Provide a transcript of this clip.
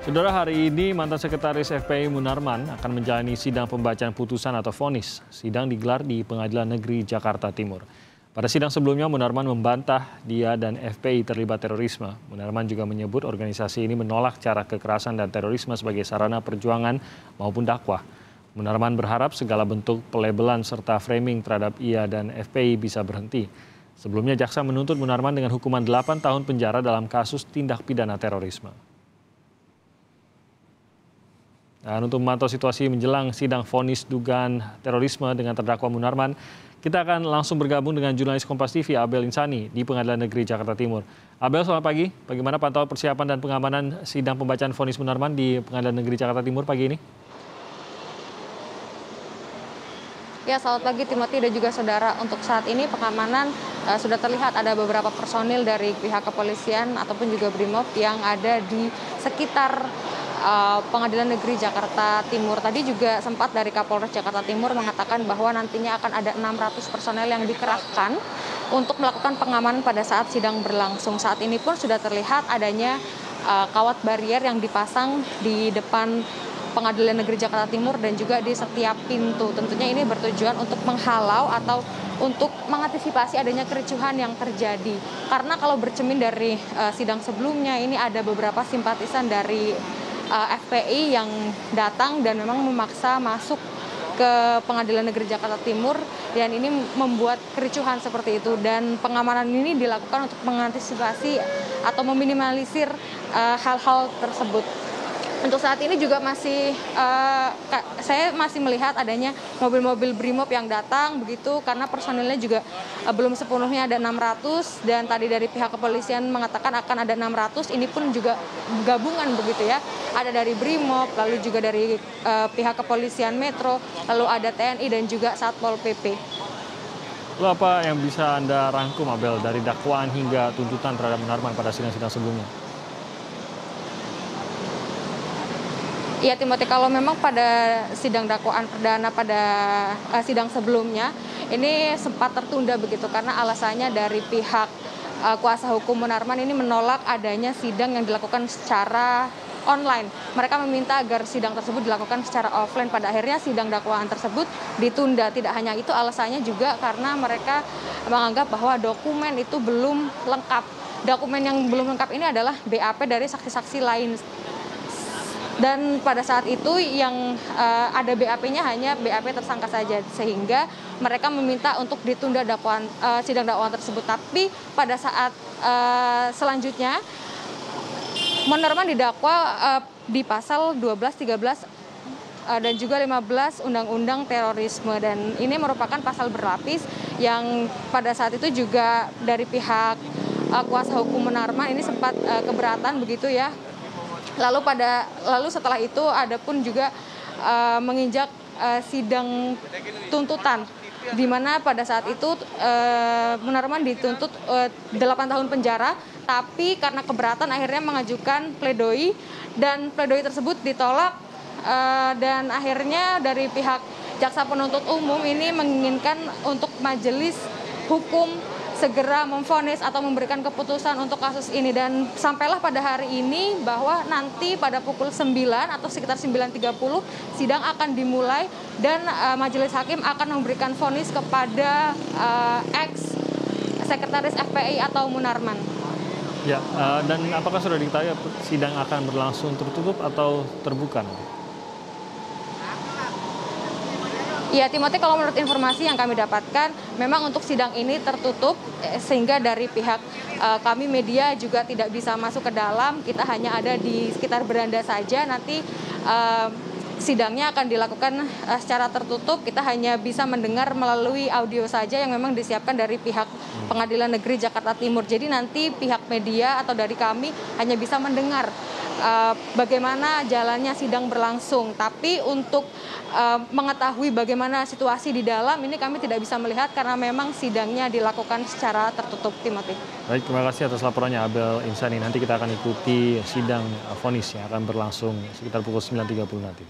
Saudara, hari ini mantan Sekretaris FPI Munarman akan menjalani sidang pembacaan putusan atau vonis. Sidang digelar di Pengadilan Negeri Jakarta Timur. Pada sidang sebelumnya, Munarman membantah dia dan FPI terlibat terorisme. Munarman juga menyebut organisasi ini menolak cara kekerasan dan terorisme sebagai sarana perjuangan maupun dakwah. Munarman berharap segala bentuk pelebelan serta framing terhadap ia dan FPI bisa berhenti. Sebelumnya, jaksa menuntut Munarman dengan hukuman 8 tahun penjara dalam kasus tindak pidana terorisme. Dan untuk memantau situasi menjelang sidang vonis dugaan terorisme dengan terdakwa Munarman, kita akan langsung bergabung dengan jurnalis Kompas TV Abel Insani di Pengadilan Negeri Jakarta Timur. Abel, selamat pagi. Bagaimana pantauan persiapan dan pengamanan sidang pembacaan vonis Munarman di Pengadilan Negeri Jakarta Timur pagi ini? Ya, selamat pagi Timothy dan juga saudara. Untuk saat ini pengamanan sudah terlihat ada beberapa personil dari pihak kepolisian ataupun juga BRIMOB yang ada di sekitar Pengadilan Negeri Jakarta Timur. Tadi juga sempat dari Kapolres Jakarta Timur mengatakan bahwa nantinya akan ada 600 personel yang dikerahkan untuk melakukan pengamanan pada saat sidang berlangsung. Saat ini pun sudah terlihat adanya kawat barier yang dipasang di depan Pengadilan Negeri Jakarta Timur dan juga di setiap pintu. Tentunya ini bertujuan untuk menghalau atau untuk mengantisipasi adanya kericuhan yang terjadi. Karena kalau bercermin dari sidang sebelumnya, ini ada beberapa simpatisan dari FPI yang datang dan memang memaksa masuk ke Pengadilan Negeri Jakarta Timur, dan ini membuat kericuhan seperti itu. Dan pengamanan ini dilakukan untuk mengantisipasi atau meminimalisir hal-hal tersebut. Untuk saat ini juga saya masih melihat adanya mobil-mobil BRIMOB yang datang begitu, karena personilnya juga belum sepenuhnya ada 600, dan tadi dari pihak kepolisian mengatakan akan ada 600, ini pun juga gabungan begitu ya. Ada dari BRIMOB, lalu juga dari pihak kepolisian Metro, lalu ada TNI dan juga Satpol PP. Lalu apa yang bisa Anda rangkum, Abel, dari dakwaan hingga tuntutan terhadap Munarman pada sidang-sidang sebelumnya? Ya, Timothy, kalau memang pada sidang dakwaan perdana pada sidang sebelumnya ini sempat tertunda begitu karena alasannya dari pihak kuasa hukum Munarman ini menolak adanya sidang yang dilakukan secara online. Mereka meminta agar sidang tersebut dilakukan secara offline. Pada akhirnya sidang dakwaan tersebut ditunda. Tidak hanya itu, alasannya juga karena mereka menganggap bahwa dokumen itu belum lengkap. Dokumen yang belum lengkap ini adalah BAP dari saksi-saksi lain. Dan pada saat itu yang ada BAP-nya hanya BAP tersangka saja, sehingga mereka meminta untuk ditunda sidang dakwaan tersebut. Tapi pada saat selanjutnya Munarman didakwa di pasal 12, 13 dan juga 15 Undang-Undang Terorisme, dan ini merupakan pasal berlapis yang pada saat itu juga dari pihak kuasa hukum Munarman ini sempat keberatan begitu ya. Lalu setelah itu ada pun juga menginjak sidang tuntutan, di mana pada saat itu Munarman dituntut 8 tahun penjara, tapi karena keberatan akhirnya mengajukan pledoi, dan pledoi tersebut ditolak, dan akhirnya dari pihak jaksa penuntut umum ini menginginkan untuk majelis hukum segera memvonis atau memberikan keputusan untuk kasus ini. Dan sampailah pada hari ini bahwa nanti pada pukul 9 atau sekitar 9.30 sidang akan dimulai, dan majelis hakim akan memberikan vonis kepada ex sekretaris FPI atau Munarman. Ya, dan apakah sudah diketahui sidang akan berlangsung tertutup atau terbuka nanti? Ya, Timothy, kalau menurut informasi yang kami dapatkan, memang untuk sidang ini tertutup, sehingga dari pihak kami media juga tidak bisa masuk ke dalam. Kita hanya ada di sekitar beranda saja. Nanti sidangnya akan dilakukan secara tertutup. Kita hanya bisa mendengar melalui audio saja yang memang disiapkan dari pihak Pengadilan Negeri Jakarta Timur. Jadi nanti pihak media atau dari kami hanya bisa mendengar bagaimana jalannya sidang berlangsung. Tapi untuk mengetahui bagaimana situasi di dalam ini kami tidak bisa melihat karena memang sidangnya dilakukan secara tertutup, Timothy. Baik, terima kasih atas laporannya Abel Insani. Nanti kita akan ikuti sidang vonis yang akan berlangsung sekitar pukul 9.30 nanti.